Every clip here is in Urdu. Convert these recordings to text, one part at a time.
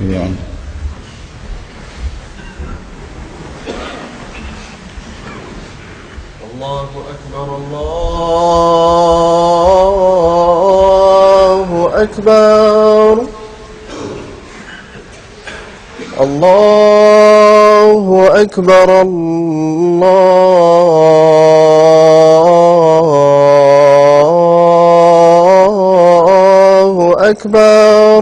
جميعا. الله أكبر الله أكبر الله أكبر الله أكبر.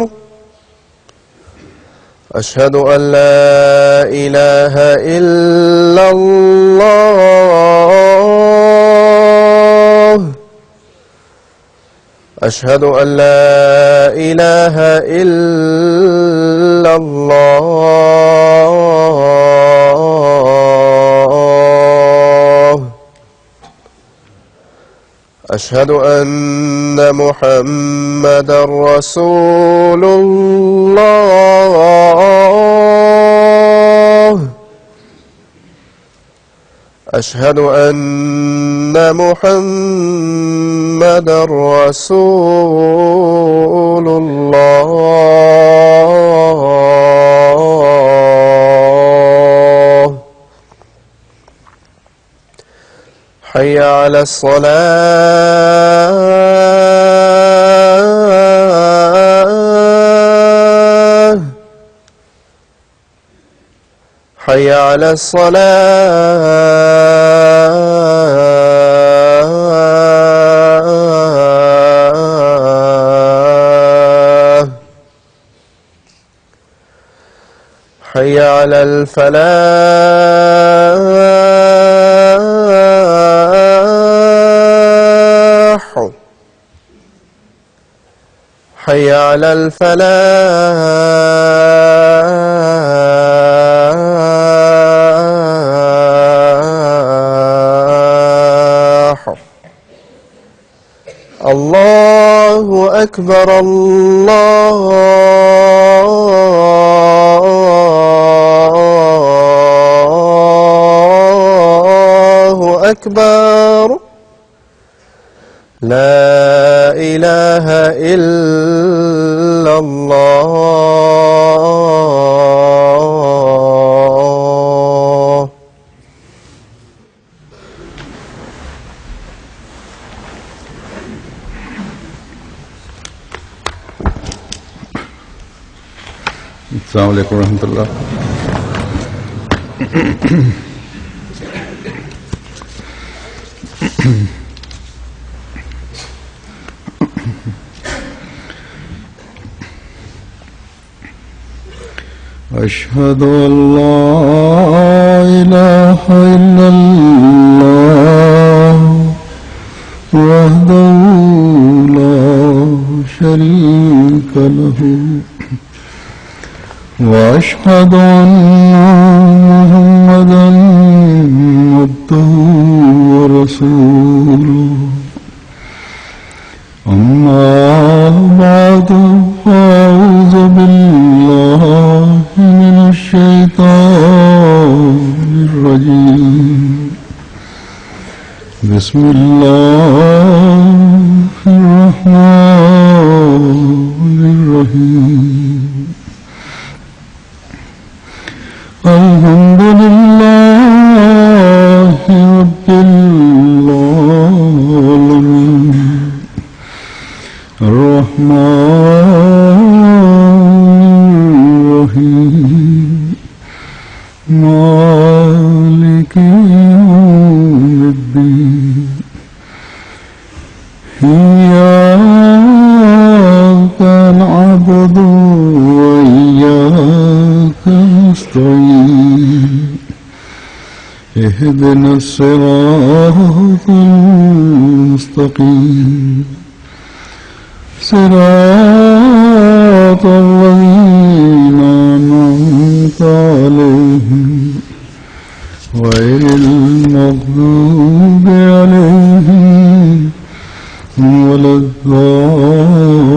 أشهد أن لا إله إلا الله. أشهد أن لا إله إلا الله. أشهد أن محمدًا رسول الله. أشهد أن محمدًا رسول الله. حي على الصلاة. حي على الصلاة. حي على الفلاح. حي على الفلاح. الله أكبر الله أكبر. لا إله إلا الله. السلام عليكم ورحمة الله. أشهد أن لا إله إلا الله وحده لا شريك له وأشهد أن محمدًا عبده ورسوله. أما بعد فأعوذ بالله من الشيطان الرجيم. بسم الله الرحمن الرحيم. الحمد لله رب العالمين الرحمن الرحيم مالك يوم الدين. إياك نعبد وإياك نستعين. اهدنا الصراط المستقيم صراط الذين أنعمت عليهم غير المغضوب عليهم ولا الضالين.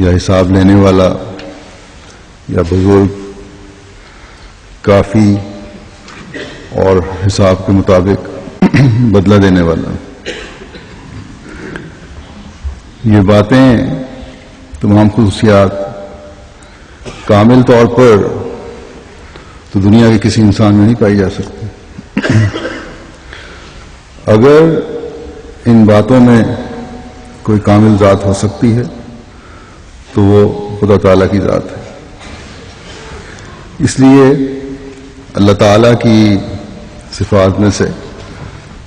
یا حساب لینے والا یا بزرگ کافی اور حساب کے مطابق بدلہ دینے والا. یہ باتیں تمام خصوصیات کامل طور پر تو دنیا کے کسی انسان میں نہیں پائی جا سکتی. اگر ان باتوں میں کوئی کامل ذات ہو سکتی ہے تو وہ خدا تعالیٰ کی ذات ہے. اس لیے اللہ تعالیٰ کی صفات میں سے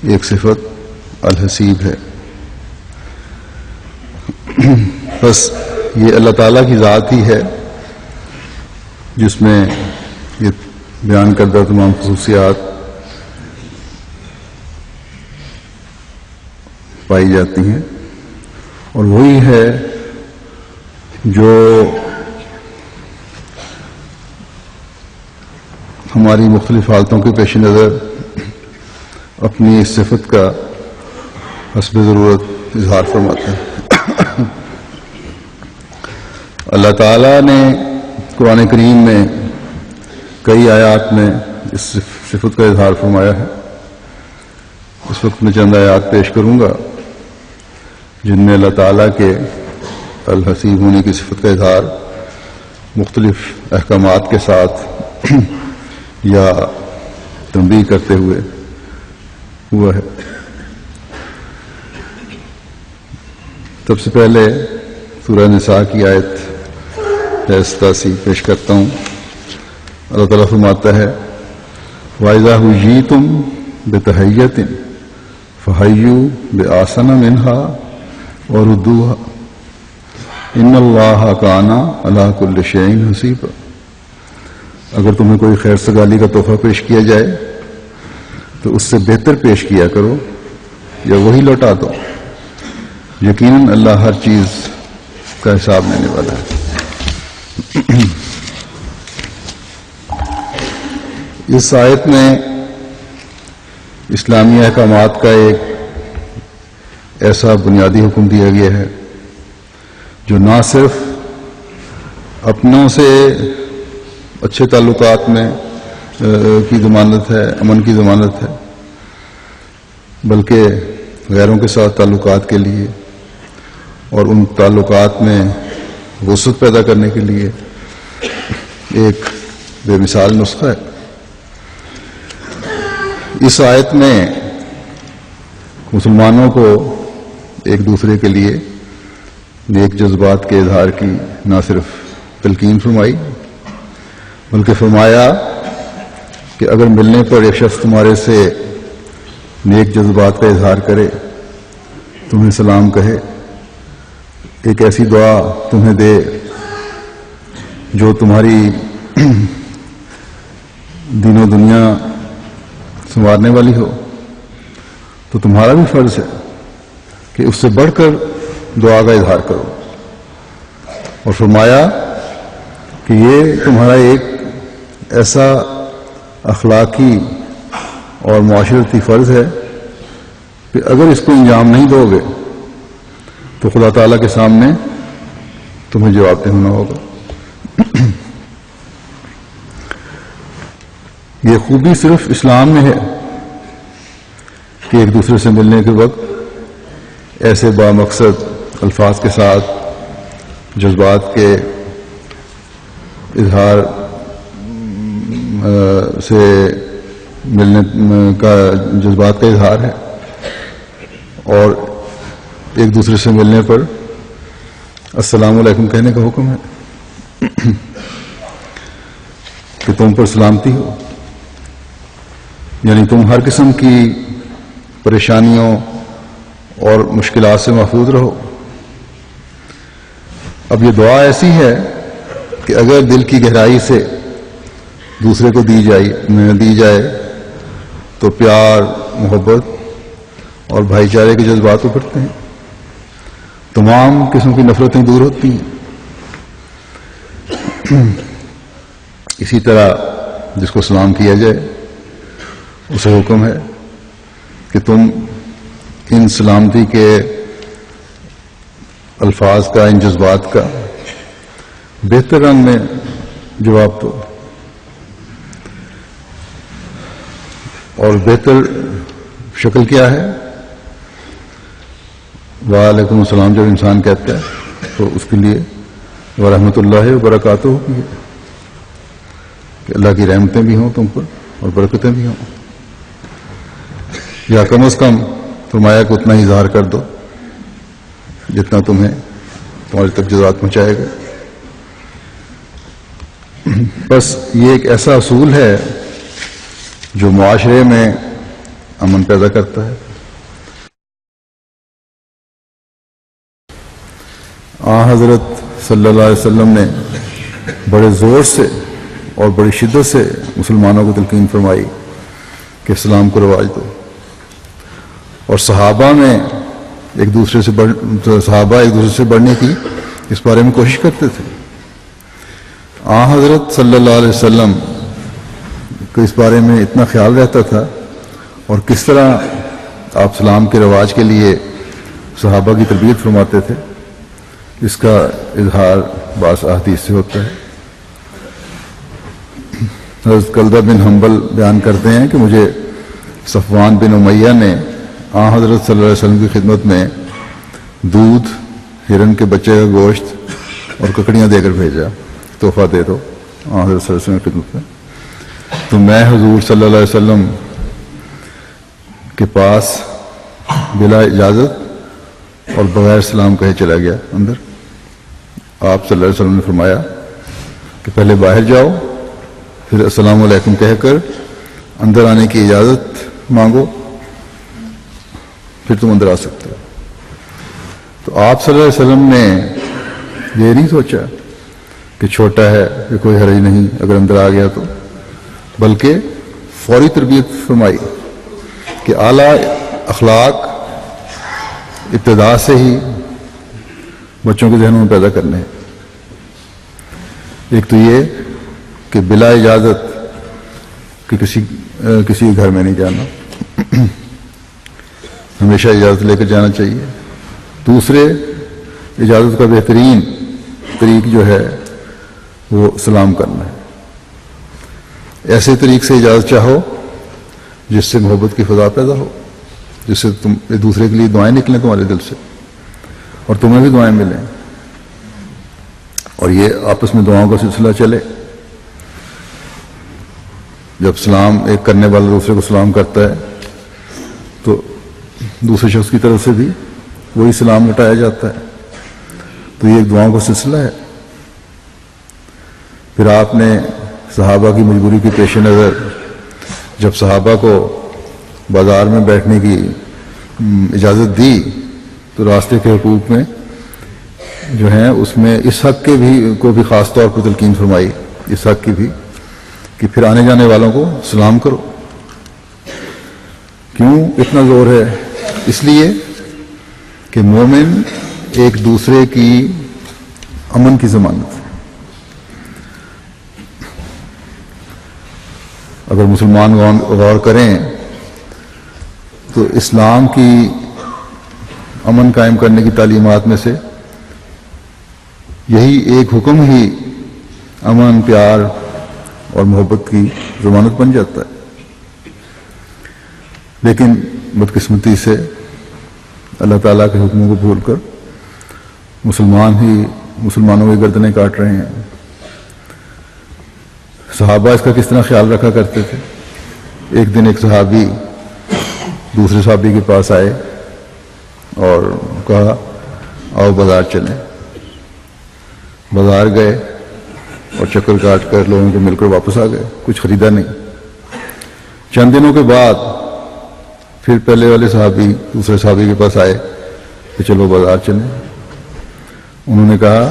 ایک صفت الحسیب ہے. بس یہ اللہ تعالیٰ کی ذات ہی ہے جس میں یہ بیان کردہ تمام خصوصیات پائی جاتی ہیں، اور وہی ہے جو ہماری مختلف حالتوں کے پیش نظر اپنی اس صفت کا حسب ضرورت اظہار فرماتا ہے. اللہ تعالیٰ نے قرآن کریم میں کئی آیات میں اس صفت کا اظہار فرمایا ہے. اس وقت میں چند آیات پیش کروں گا جن میں اللہ تعالیٰ کے الحسیب ہونے کی صفت کا اظہار مختلف احکامات کے ساتھ یا تنبیہ کرتے ہوئے ہوا ہے. سب سے پہلے سورہ نساء کی آیت 87 پیش کرتا ہوں. اللہ تعالیٰ فرماتا ہے وَإِذَا حُيِّيتُم بِتَحِيَّةٍ فَحَيُّوا بِأَحْسَنَ مِنْهَا وَرُدُّوهَا إِنَّ اللَّهَ كَانَ عَلَى كُلِّ شَيْءٍ حَسِيبًا. اگر تمہیں کوئی خیر سگالی کا تحفہ پیش کیا جائے تو اس سے بہتر پیش کیا کرو یا وہی لوٹا دو، یقیناً اللہ ہر چیز کا حساب لینے والا ہے. اس آیت میں اسلامی احکامات کا ایک ایسا بنیادی حکم دیا گیا ہے جو نہ صرف اپنوں سے اچھے تعلقات میں کی ضمانت ہے، امن کی ضمانت ہے، بلکہ غیروں کے ساتھ تعلقات کے لیے اور ان تعلقات میں وسعت پیدا کرنے کے لیے ایک بے مثال نسخہ ہے. اس آیت میں مسلمانوں کو ایک دوسرے کے لیے نیک جذبات کے اظہار کی نہ صرف تلقین فرمائی بلکہ فرمایا کہ اگر ملنے پر ایک شخص تمہارے سے نیک جذبات کا اظہار کرے، تمہیں سلام کہے، ایک ایسی دعا تمہیں دے جو تمہاری دین و دنیا سنوارنے والی ہو، تو تمہارا بھی فرض ہے کہ اس سے بڑھ کر دعا کا اظہار کرو. اور فرمایا کہ یہ تمہارا ایک ایسا اخلاقی اور معاشرتی فرض ہے کہ اگر اس کو انجام نہیں دو گے تو خدا تعالیٰ کے سامنے تمہیں جواب دہ ہونا ہوگا. یہ خوبی صرف اسلام میں ہے کہ ایک دوسرے سے ملنے کے وقت ایسے بامقصد الفاظ کے ساتھ جذبات کے اظہار سے ملنے کا جذبات کا اظہار ہے، اور ایک دوسرے سے ملنے پر السلام علیکم کہنے کا حکم ہے کہ تم پر سلامتی ہو، یعنی تم ہر قسم کی پریشانیوں اور مشکلات سے محفوظ رہو. اب یہ دعا ایسی ہے کہ اگر دل کی گہرائی سے دوسرے کو دی جائے تو پیار، محبت اور بھائی چارے کے جذبات ابھرتے ہیں، تمام قسم کی نفرتیں دور ہوتی ہیں. اسی طرح جس کو سلام کیا جائے اسے حکم ہے کہ تم ان سلامتی کے الفاظ کا، ان جذبات کا بہتر رنگ میں جواب دو، اور بہتر شکل کیا ہے؟ وعلیکم السلام جب انسان کہتا ہے تو اس کے لیے ورحمۃ اللہ وبرکاتہ بھی ہے کہ اللہ کی رحمتیں بھی ہوں تم پر اور برکتیں بھی ہوں، یا کم از کم فرمایا کہ اتنا ہی اظہار کر دو جتنا تمہیں تمہارے تک جزات پہنچائے گا۔ بس یہ ایک ایسا اصول ہے جو معاشرے میں امن پیدا کرتا ہے۔ حضرت صلی اللہ علیہ وسلم نے بڑے زور سے اور بڑی شدت سے مسلمانوں کو تلقین فرمائی کہ اسلام کو رواج دو، اور صحابہ ایک دوسرے سے بڑھنے کی اس بارے میں کوشش کرتے تھے۔ حضرت صلی اللہ علیہ وسلم کو اس بارے میں اتنا خیال رہتا تھا، اور کس طرح آپ اسلام کے رواج کے لیے صحابہ کی تربیت فرماتے تھے، اس کا اظہار بعض احادیث سے ہوتا ہے۔ حضرت کلدہ بن حنبل بیان کرتے ہیں کہ مجھے صفوان بن امیہ نے حضرت صلی اللہ علیہ وسلم کی خدمت میں دودھ، ہرن کے بچے کا گوشت اور ککڑیاں دے کر بھیجا، تحفہ دے دو حضرت صلی اللہ علیہ وسلم کی خدمت میں۔ تو میں حضور صلی اللہ علیہ وسلم کے پاس بلا اجازت اور بغیر سلام کہے چلا گیا اندر۔ آپ صلی اللہ علیہ وسلم نے فرمایا کہ پہلے باہر جاؤ، پھر السلام علیکم کہہ کر اندر آنے کی اجازت مانگو، پھر تم اندر آ سکتے ہو۔ تو آپ صلی اللہ علیہ وسلم نے یہ نہیں سوچا کہ چھوٹا ہے کہ کوئی حرج نہیں اگر اندر آ گیا تو، بلکہ فوری تربیت فرمائی کہ اعلیٰ اخلاق ابتدا سے ہی بچوں کے ذہنوں میں پیدا کرنے ہیں۔ ایک تو یہ کہ بلا اجازت کہ کسی گھر میں نہیں جانا، ہمیشہ اجازت لے کر جانا چاہیے۔ دوسرے، اجازت کا بہترین طریق جو ہے وہ سلام کرنا ہے۔ ایسے طریق سے اجازت چاہو جس سے محبت کی فضا پیدا ہو، جس سے تم ایک دوسرے کے لیے دعائیں نکلیں تمہارے دل سے، اور تمہیں بھی دعائیں ملیں، اور یہ آپس میں دعاؤں کا سلسلہ چلے۔ جب سلام ایک کرنے والا دوسرے کو سلام کرتا ہے تو دوسرے شخص کی طرف سے بھی وہی سلام لٹایا جاتا ہے، تو یہ ایک دعاؤں کا سلسلہ ہے۔ پھر آپ نے صحابہ کی مجبوری کے پیش نظر جب صحابہ کو بازار میں بیٹھنے کی اجازت دی تو راستے کے حقوق میں جو ہیں اس میں اس حق کے کو بھی خاص طور پر تلقین فرمائی، اس حق کی بھی کہ پھر آنے جانے والوں کو سلام کرو۔ کیوں اتنا زور ہے؟ اس لیے کہ مومن ایک دوسرے کی امن کی ضمانت ہے۔ اگر مسلمان غور کریں تو اسلام کی امن قائم کرنے کی تعلیمات میں سے یہی ایک حکم ہی امن، پیار اور محبت کی ضمانت بن جاتا ہے۔ لیکن بدقسمتی سے اللہ تعالیٰ کے حکموں کو بھول کر مسلمانوں کی گردنیں کاٹ رہے ہیں۔ صحابہ اس کا کس طرح خیال رکھا کرتے تھے؟ ایک دن ایک صحابی دوسرے صحابی کے پاس آئے اور کہا آؤ بازار چلیں۔ بازار گئے اور چکر کاٹ کر لوگوں کو مل کر واپس آ گئے، کچھ خریدا نہیں۔ چند دنوں کے بعد پھر پہلے والے صحابی دوسرے صحابی کے پاس آئے کہ چلو بازار چلیں۔ انہوں نے کہا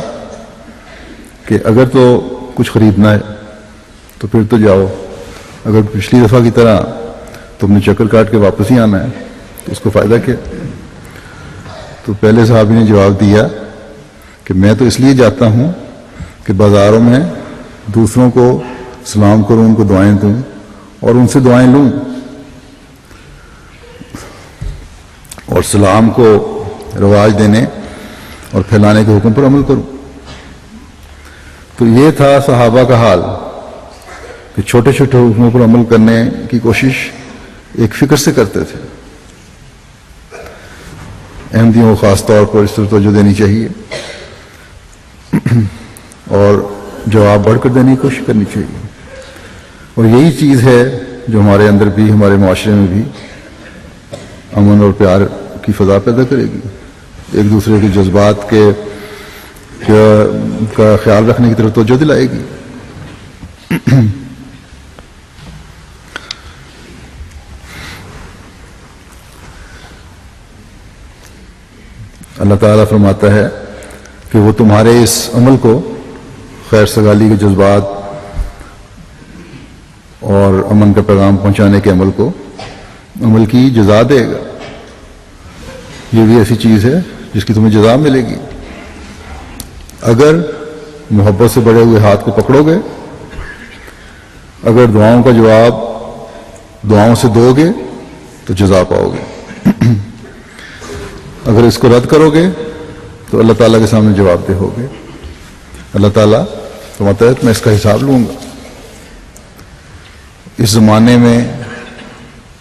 کہ اگر تو کچھ خریدنا ہے تو پھر تو جاؤ، اگر پچھلی دفعہ کی طرح تم نے چکر کاٹ کے واپس ہی آنا ہے تو اس کو فائدہ کیا؟ تو پہلے صحابی نے جواب دیا کہ میں تو اس لیے جاتا ہوں کہ بازاروں میں دوسروں کو سلام کروں، ان کو دعائیں دوں اور ان سے دعائیں لوں، اور سلام کو رواج دینے اور پھیلانے کے حکم پر عمل کروں۔ تو یہ تھا صحابہ کا حال کہ چھوٹے چھوٹے حکموں پر عمل کرنے کی کوشش ایک فکر سے کرتے تھے. احمدیوں کو خاص طور پر اس طرح توجہ دینی چاہیے اور جواب بڑھ کر دینے کی کوشش کرنی چاہیے. اور یہی چیز ہے جو ہمارے اندر بھی ہمارے معاشرے میں بھی امن اور پیار کی فضا پیدا کرے گی، ایک دوسرے کے جذبات کا خیال رکھنے کی طرف توجہ دلائے گی. اللہ تعالیٰ فرماتا ہے کہ وہ تمہارے اس عمل کو، خیر سگالی کے جذبات اور امن کا پیغام پہنچانے کے عمل کی جزا دے گا. یہ بھی ایسی چیز ہے جس کی تمہیں جزا ملے گی. اگر محبت سے بڑے ہوئے ہاتھ کو پکڑو گے، اگر دعاؤں کا جواب دعاؤں سے دو گے تو جزا پاؤ گے. اگر اس کو رد کرو گے تو اللہ تعالیٰ کے سامنے جواب دہ ہوگے. اللہ تعالیٰ فرماتا ہے میں اس کا حساب لوں گا. اس زمانے میں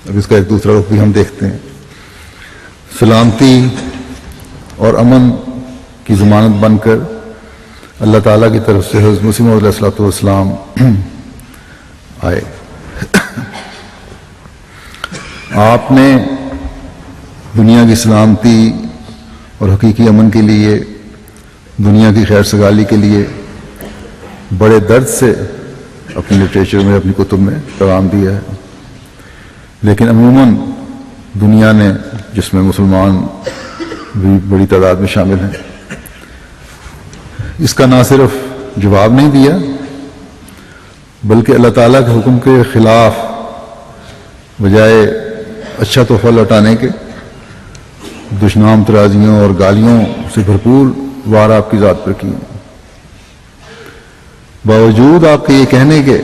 اب اس کا ایک دوسرا رخ بھی ہم دیکھتے ہیں. سلامتی اور امن کی ضمانت بن کر اللہ تعالیٰ کی طرف سے حضرت مسیح موعود علیہ الصلوۃ والسلام آئے. آپ نے دنیا کی سلامتی اور حقیقی امن کے لیے، دنیا کی خیر سگالی کے لیے بڑے درد سے اپنے لٹریچر میں، اپنی کتب میں پیغام دیا ہے. لیکن عموماً دنیا نے، جس میں مسلمان بھی بڑی تعداد میں شامل ہیں، اس کا نہ صرف جواب نہیں دیا بلکہ اللہ تعالیٰ کے حکم کے خلاف بجائے اچھا تحفہ لوٹانے کے دشنام ترازیوں اور گالیوں سے بھرپور وار آپ کی ذات پر کی. باوجود آپ کے یہ کہنے کے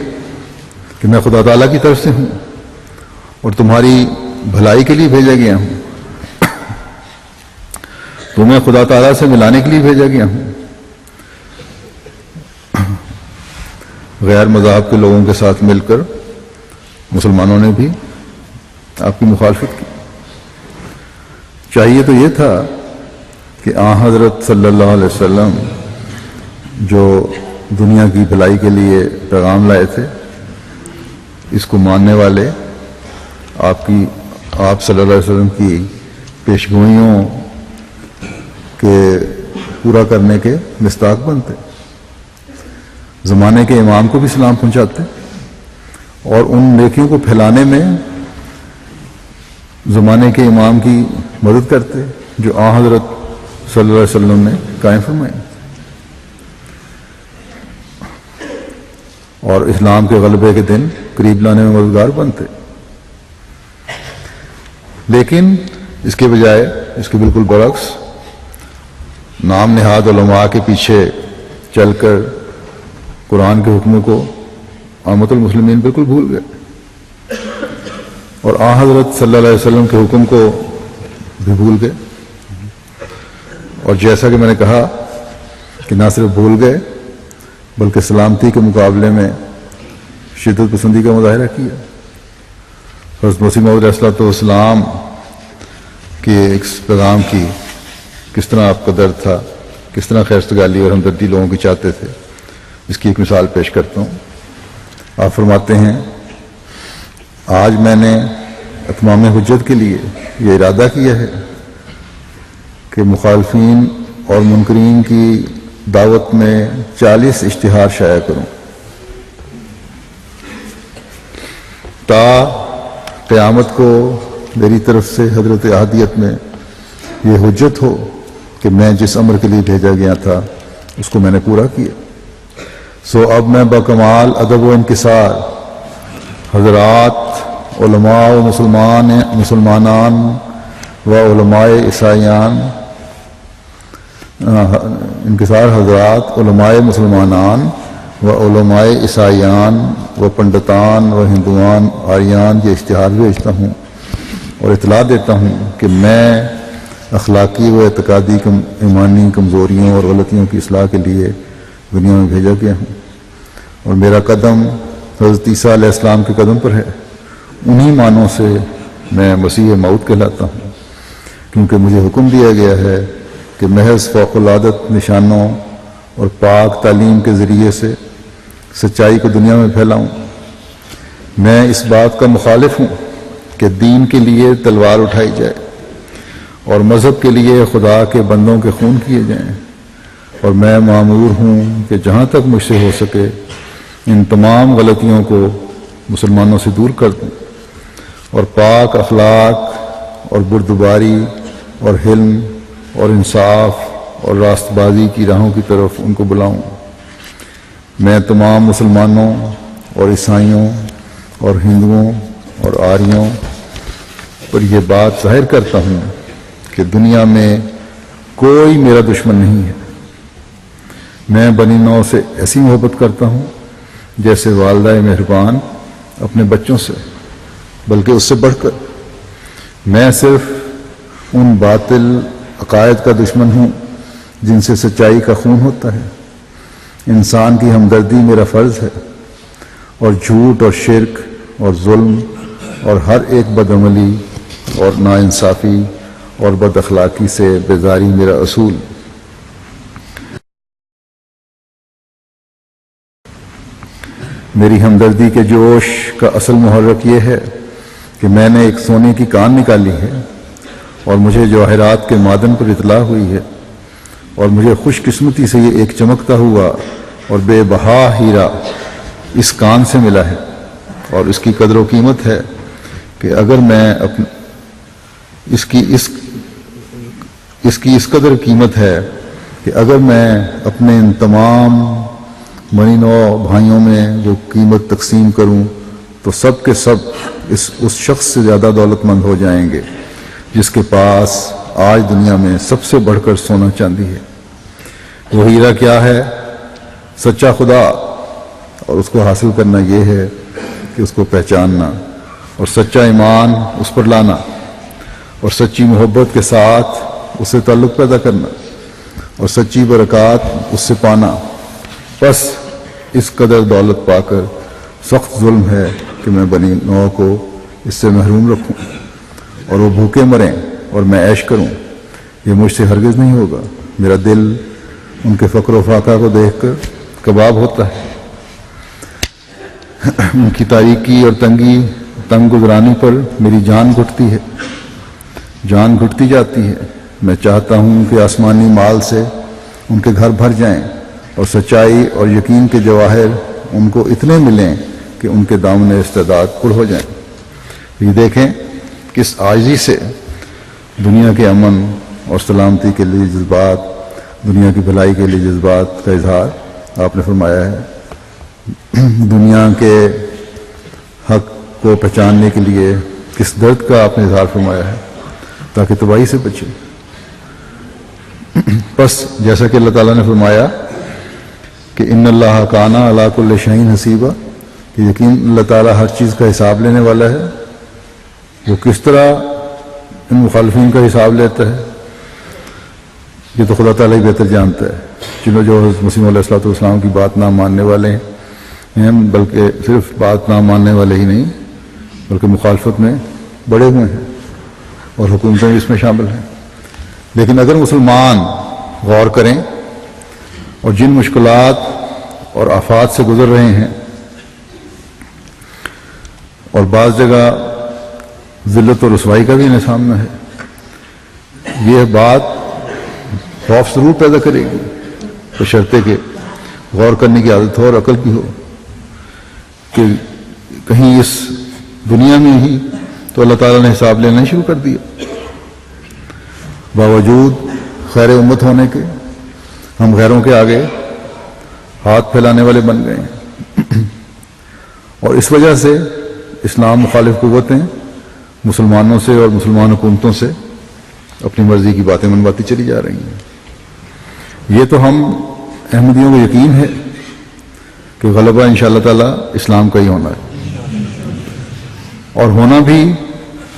کہ میں خدا تعالیٰ کی طرف سے ہوں اور تمہاری بھلائی کے لیے بھیجا گیا ہوں، تمہیں خدا تعالیٰ سے ملانے کے لیے بھیجا گیا ہوں، غیر مذہب کے لوگوں کے ساتھ مل کر مسلمانوں نے بھی آپ کی مخالفت کی. چاہیے تو یہ تھا کہ حضرت صلی اللہ علیہ وسلم جو دنیا کی بھلائی کے لیے پیغام لائے تھے، اس کو ماننے والے آپ صلی اللہ علیہ وسلم کی پیشگوئیوں کے پورا کرنے کے مستاق بنتے، زمانے کے امام کو بھی سلام پہنچاتے اور ان نیکیوں کو پھیلانے میں زمانے کے امام کی مدد کرتے جو حضرت صلی اللہ علیہ وسلم نے قائم فرمائی، اور اسلام کے غلبے کے دن قریب لانے میں مددگار بنتے. لیکن اس کے بجائے، اس کے بالکل برعکس، نام نہاد علماء کے پیچھے چل کر قرآن کے حکموں کو عامت المسلمین بالکل بھول گئے اور حضرت صلی اللہ علیہ وسلم کے حکم کو بھی بھول گئے. اور جیسا کہ میں نے کہا کہ نہ صرف بھول گئے بلکہ سلامتی کے مقابلے میں شدت پسندی کا مظاہرہ کیا. حضرت مسیح موعود علیہ الصلوۃ والسلام کے ایک پیغام کی کس طرح آپ کا درد تھا، کس طرح خیر سگالی اور ہمدردی لوگوں کی چاہتے تھے، اس کی ایک مثال پیش کرتا ہوں. آپ فرماتے ہیں آج میں نے اتمام حجت کے لیے یہ ارادہ کیا ہے کہ مخالفین اور منکرین کی دعوت میں 40 اشتہار شائع کروں تا قیامت کو میری طرف سے حضرت احدیت میں یہ حجت ہو کہ میں جس امر کے لیے بھیجا گیا تھا اس کو میں نے پورا کیا. سو اب میں بکمال ادب و انکسار حضرات علماء و مسلمانان و علماء عیسائیان، انکسار حضرات علماء مسلمانان و علماء عیسائیان و پنڈتان و ہندوان آریان یہ اشتہار بھیجتا ہوں اور اطلاع دیتا ہوں کہ میں اخلاقی و اعتقادی ایمانی کمزوریوں اور غلطیوں کی اصلاح کے لیے دنیا میں بھیجا گیا ہوں، اور میرا قدم حضرت عیسیٰ علیہ السلام کے قدم پر ہے۔ انہی معنوں سے میں مسیح موعود کہلاتا ہوں، کیونکہ مجھے حکم دیا گیا ہے کہ محض فوق العادت نشانوں اور پاک تعلیم کے ذریعے سے سچائی کو دنیا میں پھیلاؤں۔ میں اس بات کا مخالف ہوں کہ دین کے لیے تلوار اٹھائی جائے اور مذہب کے لیے خدا کے بندوں کے خون کیے جائیں، اور میں مامور ہوں کہ جہاں تک مجھ سے ہو سکے ان تمام غلطیوں کو مسلمانوں سے دور کر دوں، اور پاک اخلاق اور بردباری اور حلم اور انصاف اور راست بازی کی راہوں کی طرف ان کو بلاؤں۔ میں تمام مسلمانوں اور عیسائیوں اور ہندوؤں اور آریوں پر یہ بات ظاہر کرتا ہوں کہ دنیا میں کوئی میرا دشمن نہیں ہے۔ میں بنی نوع سے ایسی محبت کرتا ہوں جیسے والدہ مہربان اپنے بچوں سے، بلکہ اس سے بڑھ کر۔ میں صرف ان باطل عقائد کا دشمن ہوں جن سے سچائی کا خون ہوتا ہے۔ انسان کی ہمدردی میرا فرض ہے، اور جھوٹ اور شرک اور ظلم اور ہر ایک بدعملی اور ناانصافی اور بد اخلاقی سے بیزاری میرا اصول۔ میری ہمدردی کے جوش کا اصل محرک یہ ہے کہ میں نے ایک سونے کی کان نکالی ہے، اور مجھے جواہرات کے معدن پر اطلاع ہوئی ہے، اور مجھے خوش قسمتی سے یہ ایک چمکتا ہوا اور بے بہا ہیرا اس کان سے ملا ہے، اور اس کی قدر و قیمت ہے کہ اگر میں اس کی اس قدر قیمت ہے کہ اگر میں اپنے ان تمام بنی نوع بھائیوں میں جو قیمت تقسیم کروں تو سب کے سب اس شخص سے زیادہ دولت مند ہو جائیں گے جس کے پاس آج دنیا میں سب سے بڑھ کر سونا چاندی ہے۔ وہ ہیرا کیا ہے؟ سچا خدا، اور اس کو حاصل کرنا یہ ہے کہ اس کو پہچاننا، اور سچا ایمان اس پر لانا، اور سچی محبت کے ساتھ اس سے تعلق پیدا کرنا، اور سچی برکات اس سے پانا۔ بس اس قدر دولت پا کر سخت ظلم ہے کہ میں بنی نوع کو اس سے محروم رکھوں اور وہ بھوکے مریں اور میں عیش کروں۔ یہ مجھ سے ہرگز نہیں ہوگا۔ میرا دل ان کے فقر و فاقہ کو دیکھ کر کباب ہوتا ہے، ان کی تاریکی اور تنگ گزرانی پر میری جان گھٹتی جاتی ہے۔ میں چاہتا ہوں کہ آسمانی مال سے ان کے گھر بھر جائیں، اور سچائی اور یقین کے جواہر ان کو اتنے ملیں کہ ان کے دامن استعداد پر ہو جائیں۔ یہ دیکھیں کس عاجزی سے دنیا کے امن اور سلامتی کے لیے جذبات، دنیا کی بھلائی کے لیے جذبات کا اظہار آپ نے فرمایا ہے۔ دنیا کے حق کو پہچاننے کے لیے کس درد کا آپ نے اظہار فرمایا ہے تاکہ تباہی سے بچے۔ بس جیسا کہ اللہ تعالیٰ نے فرمایا کہ ان اللہ کانا علی کل شیء حسیبا، کہ یقین اللہ تعالیٰ ہر چیز کا حساب لینے والا ہے۔ وہ کس طرح ان مخالفین کا حساب لیتا ہے یہ تو خدا تعالیٰ ہی بہتر جانتا ہے۔ جو حضرت مسیح علیہ الصلوۃ والسلام کی بات نہ ماننے والے ہیں، بلکہ صرف بات نہ ماننے والے ہی نہیں بلکہ مخالفت میں بڑے ہوئے ہیں، اور حکومتیں بھی اس میں شامل ہیں۔ لیکن اگر مسلمان غور کریں اور جن مشکلات اور آفات سے گزر رہے ہیں، اور بعض جگہ ذلت و رسوائی کا بھی انہیں سامنا ہے، یہ بات خوف ضرور پیدا کرے گی، بشرطے کہ غور کرنے کی عادت ہو اور عقل بھی ہو کہ کہیں اس دنیا میں ہی تو اللہ تعالیٰ نے حساب لینا شروع کر دیا۔ باوجود خیر امت ہونے کے ہم غیروں کے آگے ہاتھ پھیلانے والے بن گئے ہیں، اور اس وجہ سے اسلام مخالف قوتیں مسلمانوں سے اور مسلمان حکومتوں سے اپنی مرضی کی باتیں منواتی چلی جا رہی ہیں۔ یہ تو ہم احمدیوں کو یقین ہے کہ غلبہ انشاءاللہ تعالیٰ اسلام کا ہی ہونا ہے، اور ہونا بھی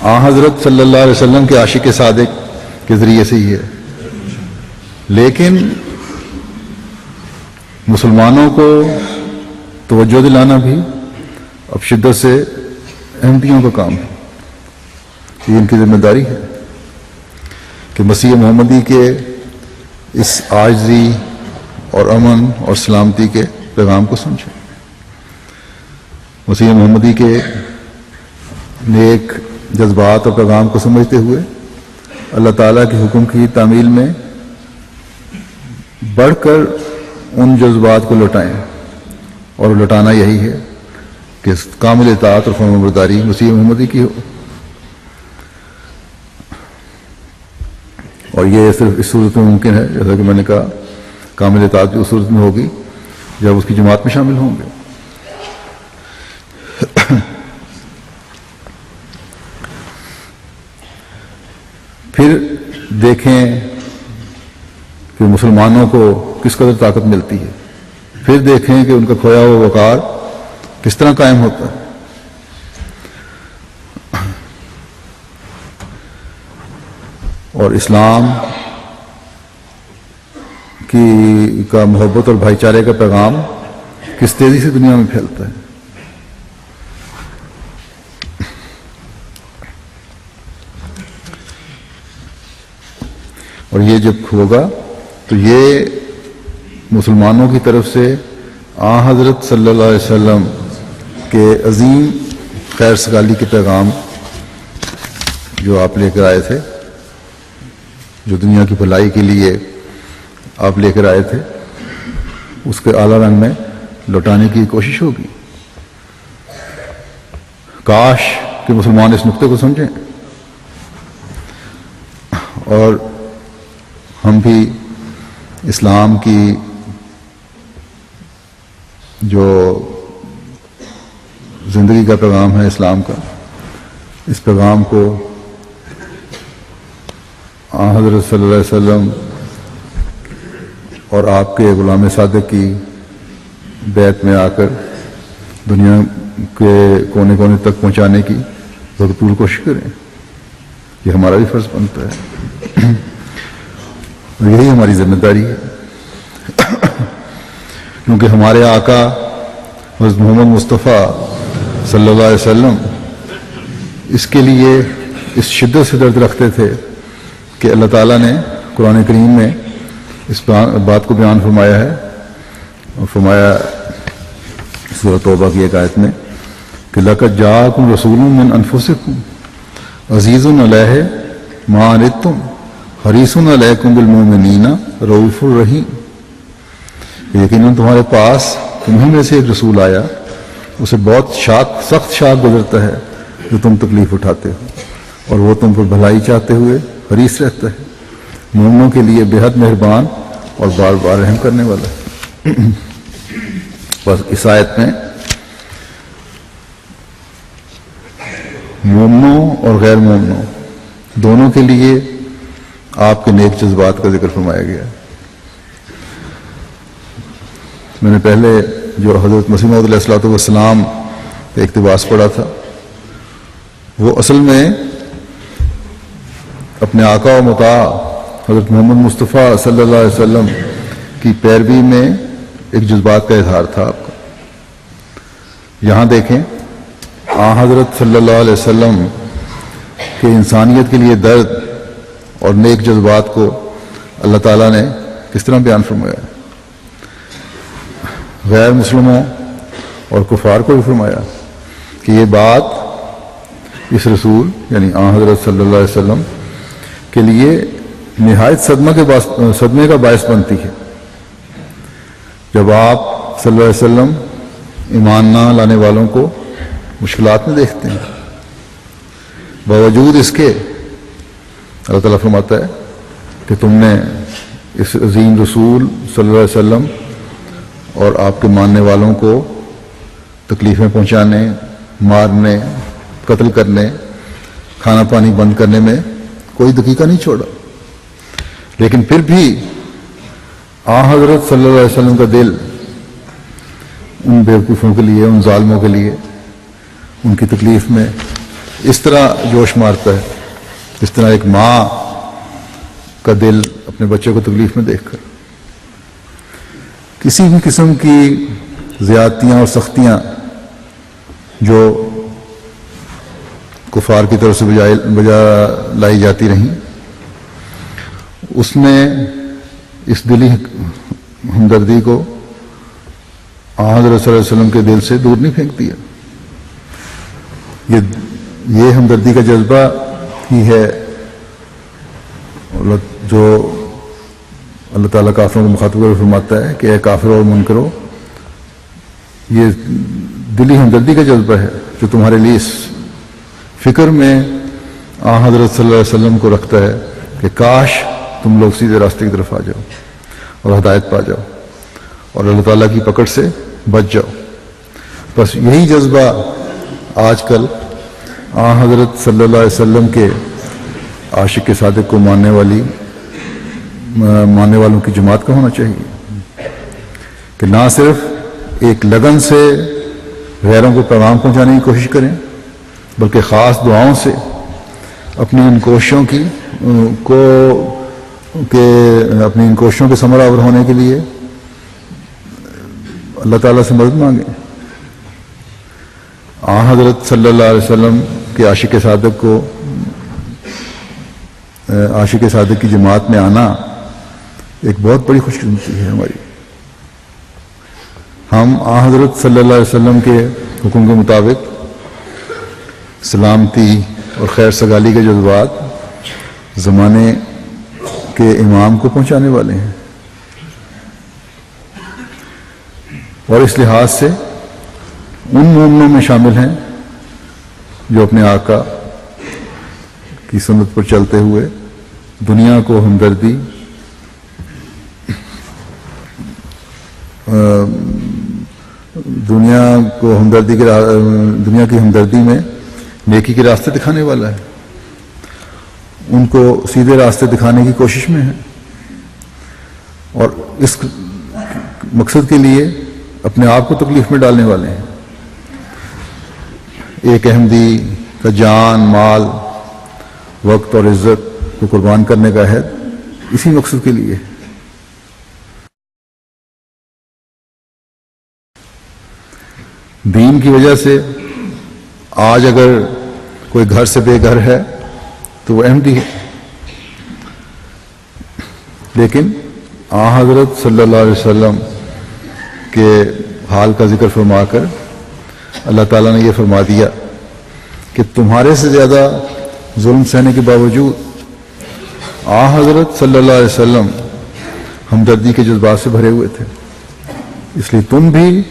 آن حضرت صلی اللہ علیہ وسلم کے عاشق صادق کے ذریعے سے ہی ہے۔ لیکن مسلمانوں کو توجہ دلانا بھی اب شدت سے احمدیوں کا کام ہے. یہ ان کی ذمہ داری ہے کہ مسیح محمدی کے اس عاجزی اور امن اور سلامتی کے پیغام کو سمجھیں. مسیح محمدی کے نیک جذبات اور پیغام کو سمجھتے ہوئے اللہ تعالیٰ کے حکم کی تعمیل میں بڑھ کر ان جذبات کو لوٹائیں، اور لوٹانا یہی ہے کہ کامل اطاعت اور فرمانبرداری مسیح محمدی کی ہو. اور یہ صرف اس صورت میں ممکن ہے، جیسا کہ میں نے کہا، کامل اطاعت اس صورت میں ہوگی جب اس کی جماعت میں شامل ہوں گے. پھر دیکھیں کہ مسلمانوں کو کس قدر طاقت ملتی ہے. پھر دیکھیں کہ ان کا کھویا ہوا وقار کس طرح قائم ہوتا ہے. اور اسلام کا محبت اور بھائی چارے کا پیغام کس تیزی سے دنیا میں پھیلتا ہے. اور یہ جب ہوگا تو یہ مسلمانوں کی طرف سے حضرت صلی اللہ علیہ وسلم کے عظیم خیر سگالی کے پیغام جو آپ لے کر آئے تھے، جو دنیا کی بھلائی کے لیے آپ لے کر آئے تھے، اس کے اعلیٰ رنگ میں لوٹانے کی کوشش ہوگی. کاش کہ مسلمان اس نقطے کو سمجھیں اور ہم بھی اسلام کی جو زندگی کا پیغام ہے اسلام کا، اس پیغام کو حضرت صلی اللہ علیہ وسلم اور آپ کے غلام صادق کی بیعت میں آ کر دنیا کے کونے کونے تک پہنچانے کی بھرپور کوشش کریں. یہ ہمارا بھی فرض بنتا ہے، یہی ہماری ذمہ داری ہے. کیونکہ ہمارے آقا حضرت محمد مصطفیٰ صلی اللہ علیہ وسلم اس کے لیے اس شدت سے درد رکھتے تھے کہ اللہ تعالیٰ نے قرآن کریم میں اس بات کو بیان فرمایا ہے، اور فرمایا سورۃ توبہ کی ایک آیت میں کہ لَقَدْ جَاءَكُمْ رَسُولٌ مِّنْ أَنفُسِكُمْ عَزِيزٌ عَلَيْهِ مَا عَنِتُّمْ حَرِيصٌ عَلَيْكُمْ بِالْمُؤْمِنِينَ رَءُوفٌ رَحِيمٌ. یقیناً تمہارے پاس تمہیں میں سے ایک رسول آیا، اسے بہت سخت شاک گزرتا ہے جو تم تکلیف اٹھاتے ہو، اور وہ تم پر بھلائی چاہتے ہوئے حریص رہتا ہے، مومنوں کے لیے بے حد مہربان اور بار بار رحم کرنے والا ہے. بس اس آیت میں مومنوں اور غیر مومنوں دونوں کے لیے آپ کے نیک جذبات کا ذکر فرمایا گیا ہے. میں نے پہلے جو حضرت مسیح موعود علیہ الصلوۃ والسلام کا اقتباس پڑھا تھا، وہ اصل میں اپنے آقا و مطاع حضرت محمد مصطفیٰ صلی اللہ علیہ وسلم کی پیروی میں ایک جذبات کا اظہار تھا آپ کا. یہاں دیکھیں حضرت صلی اللہ علیہ وسلم کہ انسانیت کے لیے درد اور نیک جذبات کو اللہ تعالیٰ نے کس طرح بیان فرمایا. غیر مسلموں اور کفار کو بھی فرمایا کہ یہ بات اس رسول یعنی حضرت صلی اللہ علیہ وسلم کے لیے نہایت صدمے کا باعث بنتی ہے. جب آپ صلی اللہ علیہ وسلم ایمان نہ لانے والوں کو مشکلات میں دیکھتے ہیں، باوجود اس کے اللہ تعالیٰ فرماتا ہے کہ تم نے اس عظیم رسول صلی اللہ علیہ وسلم اور آپ کے ماننے والوں کو تکلیفیں پہنچانے، مارنے، قتل کرنے، کھانا پانی بند کرنے میں کوئی دقیقہ نہیں چھوڑا. لیکن پھر بھی حضرت صلی اللہ علیہ وسلم کا دل ان بیوقوفوں کے لیے، ان ظالموں کے لیے، ان کی تکلیف میں اس طرح جوش مارتا ہے جس طرح ایک ماں کا دل اپنے بچے کو تکلیف میں دیکھ کر. کسی بھی قسم کی زیادتیاں اور سختیاں جو کفار کی طرف سے بجا لائی جاتی رہیں، اس نے اس دلی ہمدردی کو حضرت صلی اللہ علیہ وسلم کے دل سے دور نہیں پھینک دیا۔ یہ ہمدردی کا جذبہ ہی ہے جو اللہ تعالیٰ کافروں کو مخاطب کر فرماتا ہے کہ اے کافرو اور منکرو، یہ دلی ہمدردی کا جذبہ ہے جو تمہارے لیے اس فکر میں حضرت صلی اللہ علیہ وسلم کو رکھتا ہے کہ کاش تم لوگ سیدھے راستے کی طرف آ جاؤ اور ہدایت پا جاؤ اور اللہ تعالیٰ کی پکڑ سے بچ جاؤ۔ بس یہی جذبہ آج کل حضرت صلی اللہ علیہ وسلم کے عاشق صادق کو ماننے والوں کی جماعت کا ہونا چاہیے کہ نہ صرف ایک لگن سے غیروں کو پیغام پہنچانے کی کوشش کریں، بلکہ خاص دعاؤں سے اپنی ان کوششوں کے ثمر آور ہونے کے لیے اللہ تعالیٰ سے مدد مانگیں۔ حضرت صلی اللہ علیہ وسلم کے عاشق صادق کی جماعت میں آنا ایک بہت بڑی خوش قسمتی ہے ہماری۔ ہم حضرت صلی اللہ علیہ وسلم کے حکم کے مطابق سلامتی اور خیر سگالی کے جذبات زمانے کے امام کو پہنچانے والے ہیں، اور اس لحاظ سے ان مومنوں میں شامل ہیں جو اپنے آقا کی سنت پر چلتے ہوئے دنیا کو ہمدردی دنیا کی ہمدردی میں نیکی کے راستے دکھانے والا ہے، ان کو سیدھے راستے دکھانے کی کوشش میں ہے، اور اس مقصد کے لیے اپنے آپ کو تکلیف میں ڈالنے والے ہیں۔ ایک احمدی کا جان، مال، وقت اور عزت کو قربان کرنے کا عہد اسی مقصد کے لیے ہے۔ دین کی وجہ سے آج اگر کوئی گھر سے بے گھر ہے تو وہ احمدی ہے، لیکن حضرت صلی اللہ علیہ وسلم کے حال کا ذکر فرما کر اللہ تعالیٰ نے یہ فرما دیا کہ تمہارے سے زیادہ ظلم سہنے کے باوجود حضرت صلی اللہ علیہ وسلم ہمدردی کے جذبات سے بھرے ہوئے تھے، اس لیے تم بھی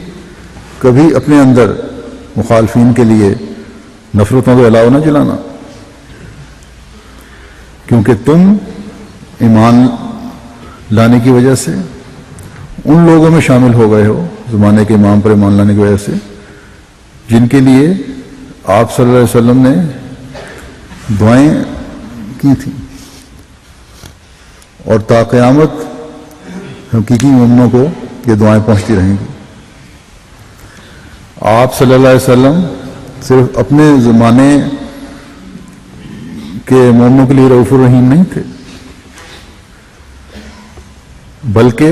کبھی اپنے اندر مخالفین کے لیے نفرتوں کے علاوہ نہ جلانا، کیونکہ تم ایمان لانے کی وجہ سے ان لوگوں میں شامل ہو گئے ہو زمانے کے امام پر ایمان لانے کی وجہ سے جن کے لیے آپ صلی اللہ علیہ وسلم نے دعائیں کی تھیں، اور تا قیامت حقیقی مومنوں کو یہ دعائیں پہنچتی رہیں گی۔ آپ صلی اللہ علیہ وسلم صرف اپنے زمانے کے مومنوں کے لیے رؤوف الرحیم نہیں تھے، بلکہ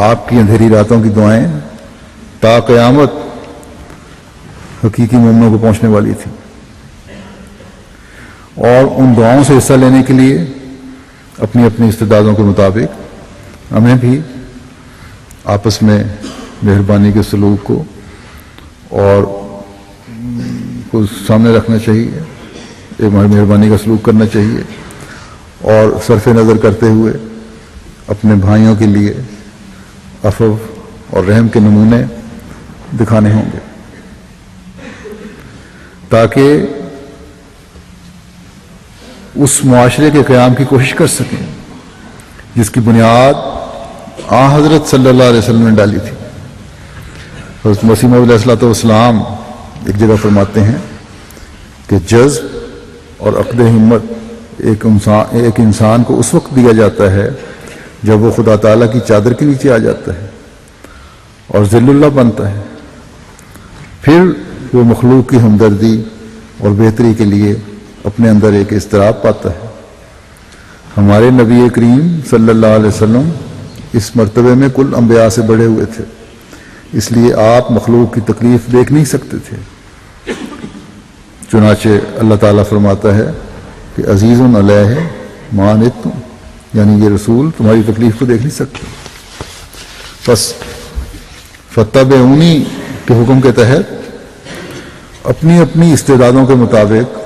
آپ کی اندھیری راتوں کی دعائیں تا قیامت حقیقی مومنوں کو پہنچنے والی تھی، اور ان دعاؤں سے حصہ لینے کے لیے اپنی اپنی استعدادوں کے مطابق ہمیں بھی آپس میں مہربانی کے سلوک کو سامنے رکھنا چاہیے، ایک مہربانی کا سلوک کرنا چاہیے، اور صرف نظر کرتے ہوئے اپنے بھائیوں کے لیے عفو اور رحم کے نمونے دکھانے ہوں گے، تاکہ اس معاشرے کے قیام کی کوشش کر سکیں جس کی بنیاد حضرت صلی اللہ علیہ وسلم نے ڈالی تھی۔ حضرت مسیح موعود علیہ السلام ایک جگہ فرماتے ہیں کہ جذب اور عقد ہمت ایک انسان کو اس وقت دیا جاتا ہے جب وہ خدا تعالیٰ کی چادر کے نیچے آ جاتا ہے اور ذل اللہ بنتا ہے، پھر وہ مخلوق کی ہمدردی اور بہتری کے لیے اپنے اندر ایک اضطراب پاتا ہے۔ ہمارے نبی کریم صلی اللہ علیہ وسلم اس مرتبے میں کل انبیاء سے بڑھے ہوئے تھے، اس لیے آپ مخلوق کی تکلیف دیکھ نہیں سکتے تھے۔ چنانچہ اللہ تعالیٰ فرماتا ہے کہ عزیز علیہ ما عنتم، یعنی یہ رسول تمہاری تکلیف کو دیکھ نہیں سکتے۔ بس فاتبعونی کے حکم کے تحت اپنی اپنی استعدادوں کے مطابق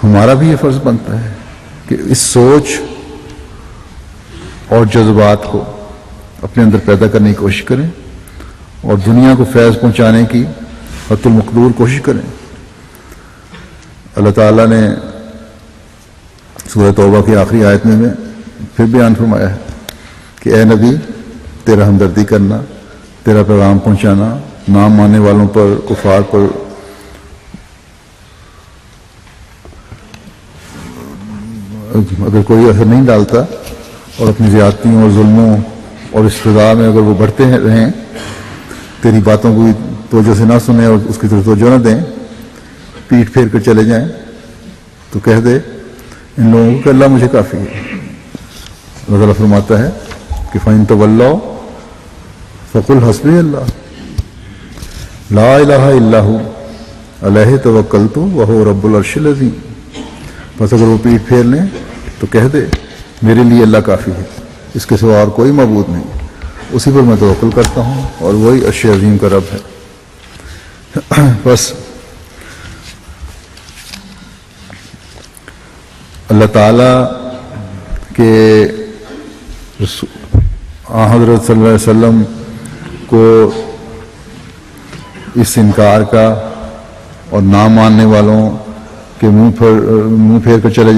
ہمارا بھی یہ فرض بنتا ہے کہ اس سوچ اور جذبات کو اپنے اندر پیدا کرنے کی کوشش کریں اور دنیا کو فیض پہنچانے کی حد المقدور کوشش کریں۔ اللہ تعالیٰ نے سورہ توبہ کی آخری آیت میں پھر بیان فرمایا ہے کہ اے نبی، تیرا ہمدردی کرنا، تیرا پیغام پہنچانا، نام ماننے والوں پر، کفار پر اگر کوئی اثر نہیں ڈالتا اور اپنی زیادتیوں اور ظلموں اور استدعا میں اگر وہ بڑھتے رہیں، تیری باتوں کو توجہ سے نہ سنیں اور اس کی طرف توجہ نہ دیں، پیٹھ پھیر کر چلے جائیں، تو کہہ دے ان لوگوں کو کہ اللہ مجھے کافی ہے۔ اللہ تعالیٰ فرماتا ہے کہ فَإِن تَوَلَّوْا فَقُلْ حَسْبِيَ اللَّهُ لَا إِلَٰهَ إِلَّا هُوَ عَلَيْهِ تَوَكَّلْتُ وَهُوَ رَبُّ الْعَرْشِ الْعَظِيمِ۔ بس اگر وہ پیٹھ پھیر لیں تو کہہ دے میرے لیے اللہ کافی ہے، اس کے سوا اور کوئی معبود نہیں، اسی پر میں توکل کرتا ہوں اور وہی عرش عظیم کا رب ہے۔ بس اللہ تعالیٰ کے حضرت صلی اللہ علیہ وسلم کو اس انکار کا اور نہ ماننے والوں کے منہ پھیر کر چلے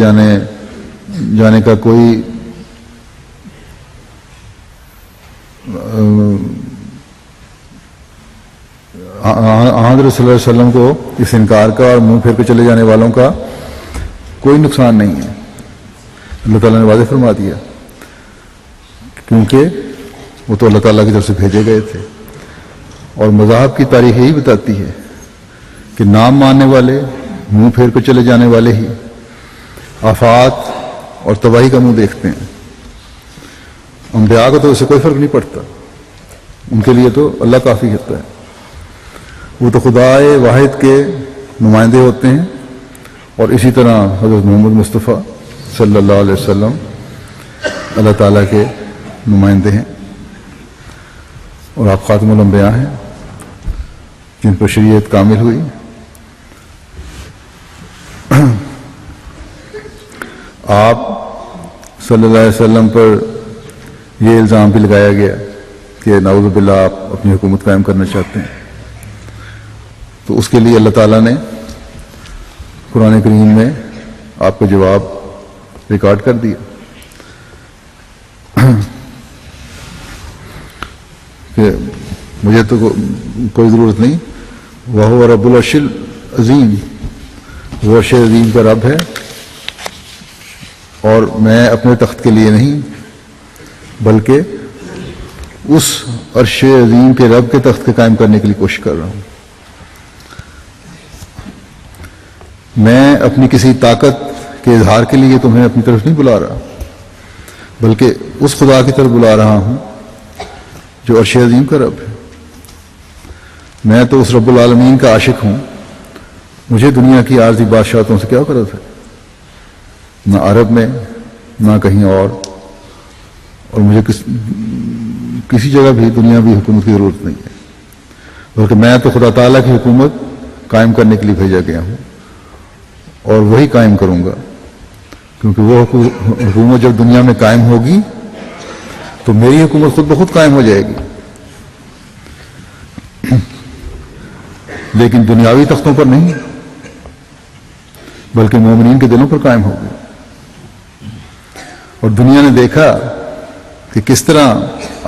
جانے کا کوئی حضرت صلی اللہ علیہ وسلم کو اس انکار کا اور منہ پھیر کر چلے جانے والوں کا کوئی نقصان نہیں ہے۔ اللہ تعالیٰ نے واضح فرما دیا کیونکہ وہ تو اللہ تعالیٰ کی طرف سے بھیجے گئے تھے، اور مذاہب کی تاریخ یہی بتاتی ہے کہ نام ماننے والے، منہ پھیر کر چلے جانے والے ہی آفات اور تباہی کا منہ دیکھتے ہیں۔ انبیاء کو تو اس سے کوئی فرق نہیں پڑتا، ان کے لیے تو اللہ کافی ہوتا ہے، وہ تو خدائے واحد کے نمائندے ہوتے ہیں، اور اسی طرح حضرت محمد مصطفیٰ صلی اللہ علیہ وسلم اللہ تعالیٰ کے نمائندے ہیں، اور آپ خاتم الانبیاء ہیں جن پر شریعت کامل ہوئی۔ آپ صلی اللہ علیہ وسلم پر یہ الزام بھی لگایا گیا کہ نعوذ باللہ آپ اپنی حکومت قائم کرنا چاہتے ہیں، تو اس کے لیے اللہ تعالیٰ نے قرآن کریم میں آپ کا جواب ریکارڈ کر دیا کہ مجھے تو کوئی ضرورت نہیں، وہ رب العرش العظیم، وہ عرش عظیم کا رب ہے، اور میں اپنے تخت کے لیے نہیں بلکہ اس عرش عظیم کے رب کے تخت کے قائم کرنے کے لیے کوشش کر رہا ہوں۔ میں اپنی کسی طاقت کے اظہار کے لیے تمہیں اپنی طرف نہیں بلا رہا، بلکہ اس خدا کی طرف بلا رہا ہوں جو عرش عظیم کا رب ہے۔ میں تو اس رب العالمین کا عاشق ہوں، مجھے دنیا کی عارضی بادشاہتوں سے کیا غرض ہے، نہ عرب میں نہ کہیں اور مجھے کسی جگہ بھی دنیاوی حکومت کی ضرورت نہیں ہے، بلکہ میں تو خدا تعالیٰ کی حکومت قائم کرنے کے لیے بھیجا گیا ہوں، اور وہی قائم کروں گا، کیونکہ وہ حکومت جب دنیا میں قائم ہوگی تو میری حکومت خود بخود قائم ہو جائے گی، لیکن دنیاوی تختوں پر نہیں بلکہ مومنین کے دلوں پر قائم ہوگی۔ اور دنیا نے دیکھا کہ کس طرح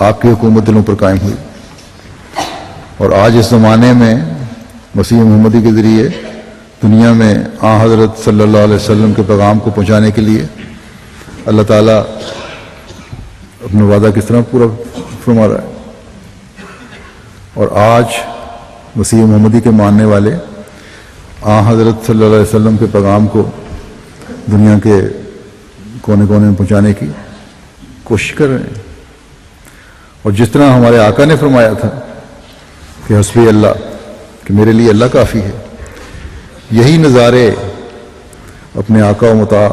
آپ کی حکومت دلوں پر قائم ہوئی، اور آج اس زمانے میں مسیح محمدی کے ذریعے دنیا میں حضرت صلی اللہ علیہ وسلم کے پیغام کو پہنچانے کے لیے اللہ تعالیٰ اپنا وعدہ کس طرح پورا فرما رہا ہے، اور آج مسیح محمدی کے ماننے والے حضرت صلی اللہ علیہ وسلم کے پیغام کو دنیا کے کونے کونے میں پہنچانے کی کوشش کر رہے ہیں. اور جس طرح ہمارے آقا نے فرمایا تھا کہ حسبی اللہ، کہ میرے لیے اللہ کافی ہے، یہی نظارے اپنے آقا و مطاع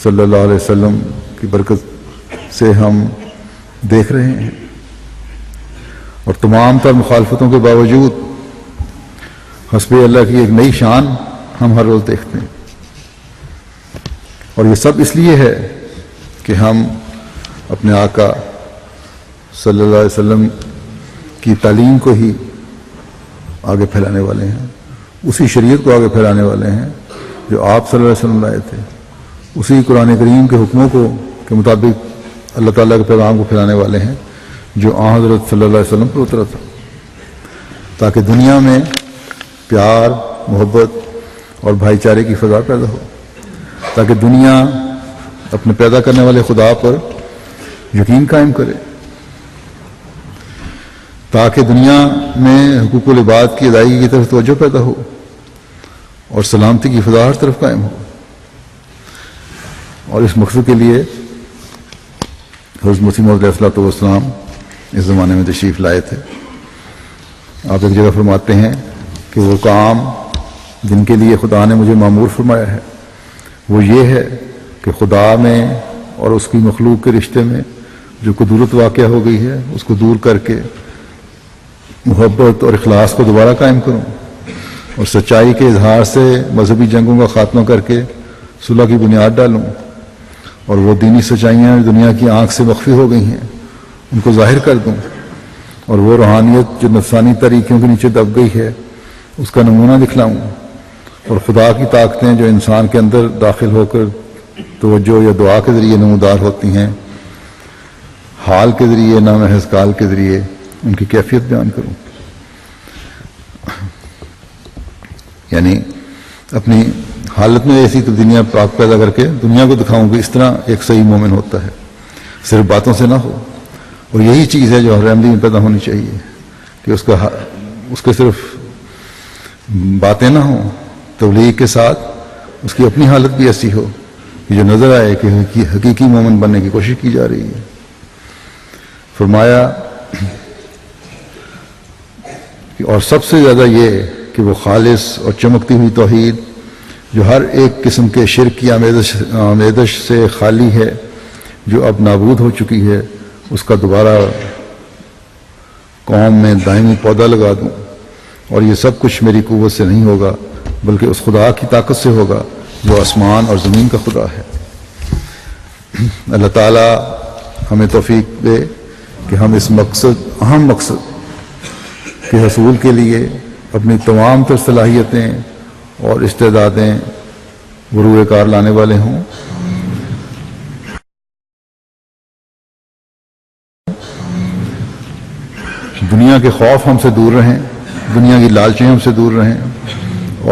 صلی اللہ علیہ وسلم کی برکت سے ہم دیکھ رہے ہیں. اور تمام تر مخالفتوں کے باوجود حسبی اللہ کی ایک نئی شان ہم ہر روز دیکھتے ہیں. اور یہ سب اس لیے ہے کہ ہم اپنے آقا صلی اللہ علیہ وسلم کی تعلیم کو ہی آگے پھیلانے والے ہیں، اسی شریعت کو آگے پھیلانے والے ہیں جو آپ صلی اللہ علیہ وسلم لائے تھے، اسی قرآن کریم کے حکموں کو کے مطابق اللہ تعالیٰ کے پیغام کو پھیلانے والے ہیں جو آن حضرت صلی اللہ علیہ وسلم پر اترا تھا، تاکہ دنیا میں پیار، محبت اور بھائی چارے کی فضا پیدا ہو، تاکہ دنیا اپنے پیدا کرنے والے خدا پر یقین قائم کرے، تاکہ دنیا میں حقوق العباد کی ادائیگی کی طرف توجہ پیدا ہو اور سلامتی کی فضا ہر طرف قائم ہو. اور اس مقصد کے لیے حضرت مسیح موعود علیہ السلام اس زمانے میں تشریف لائے تھے. آپ ایک جگہ فرماتے ہیں کہ وہ کام جن کے لیے خدا نے مجھے مامور فرمایا ہے وہ یہ ہے کہ خدا میں اور اس کی مخلوق کے رشتے میں جو کدورت واقع ہو گئی ہے اس کو دور کر کے محبت اور اخلاص کو دوبارہ قائم کروں، اور سچائی کے اظہار سے مذہبی جنگوں کا خاتمہ کر کے صلح کی بنیاد ڈالوں، اور وہ دینی سچائیاں جو دنیا کی آنکھ سے مخفی ہو گئی ہیں ان کو ظاہر کر دوں، اور وہ روحانیت جو نفسانی طریقوں کے نیچے دب گئی ہے اس کا نمونہ دکھلاؤں، اور خدا کی طاقتیں جو انسان کے اندر داخل ہو کر توجہ یا دعا کے ذریعے نمودار ہوتی ہیں، حال کے ذریعے نہ محض قال کے ذریعے ان کی کیفیت بیان کروں. یعنی اپنی حالت میں ایسی تبدیلیاں پیدا کر کے دنیا کو دکھاؤں کہ اس طرح ایک صحیح مومن ہوتا ہے، صرف باتوں سے نہ ہو. اور یہی چیز ہے جو ہر احمدی میں پیدا ہونی چاہیے کہ اس کے صرف باتیں نہ ہوں، تبلیغ کے ساتھ اس کی اپنی حالت بھی ایسی ہو کہ جو نظر آئے کہ حقیقی مومن بننے کی کوشش کی جا رہی ہے. فرمایا کہ اور سب سے زیادہ یہ کہ وہ خالص اور چمکتی ہوئی توحید جو ہر ایک قسم کے شرک کی آمیزش سے خالی ہے، جو اب نابود ہو چکی ہے، اس کا دوبارہ قوم میں دائمی پودا لگا دوں. اور یہ سب کچھ میری قوت سے نہیں ہوگا بلکہ اس خدا کی طاقت سے ہوگا جو آسمان اور زمین کا خدا ہے. اللہ تعالیٰ ہمیں توفیق دے کہ ہم اس اہم مقصد کے حصول کے لیے اپنی تمام تر صلاحیتیں اور استعدادیں غرور کار لانے والے ہوں. دنیا کے خوف ہم سے دور رہیں، دنیا کی لالچیں ہم سے دور رہیں،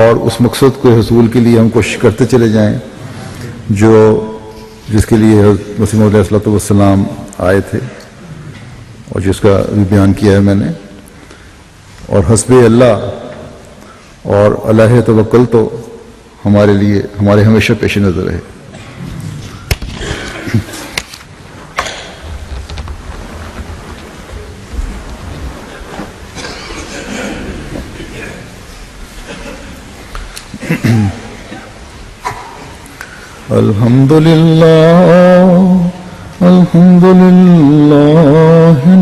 اور اس مقصد کے حصول کے لیے ہم کوشش کرتے چلے جائیں جس کے لیے حضرت مسیح موعود علیہ السلام آئے تھے اور جس کا بھی بیان کیا ہے میں نے. اور حسب اللہ اور علیہ توکل تو ہمارے ہمیشہ پیش نظر ہے. الحمدللہ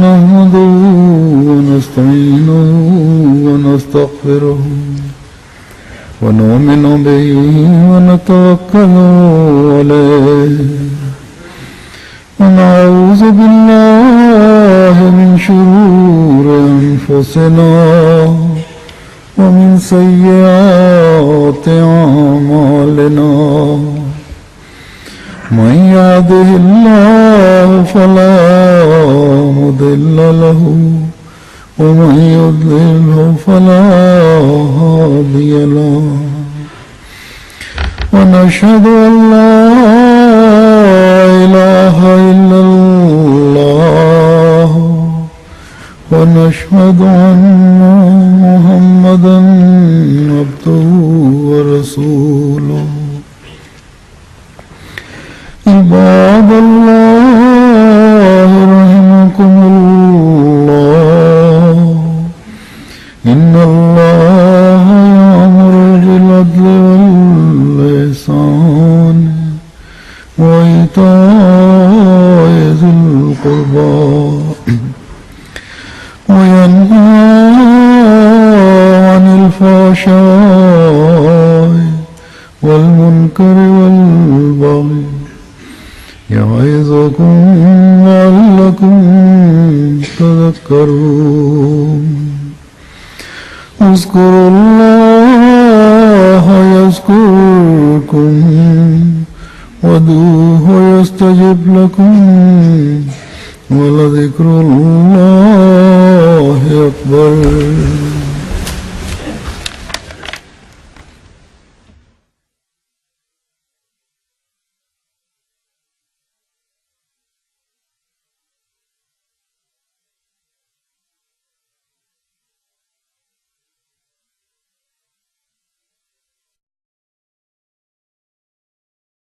نحمده ونستعینه ونستغفره ونؤمن به ونتوکل علیه ونعوذ بالله من شرور انفسنا ومن سیئات اعمالنا من يهده الله فلا مضل له ومن يضلل فلا هادي له ونشهد أن لا إله إلا الله ونشهد أن محمدا عبده ورسوله إن الله يأمر بالعدل والإحسان وإيتاء ذي القربى وينهى عن الفحشاء والمنكر والبغي يعظكم لعلكم تذكرون اذكروا الله يذكركم وادعوه يستجب لكم ولذكر الله أكبر.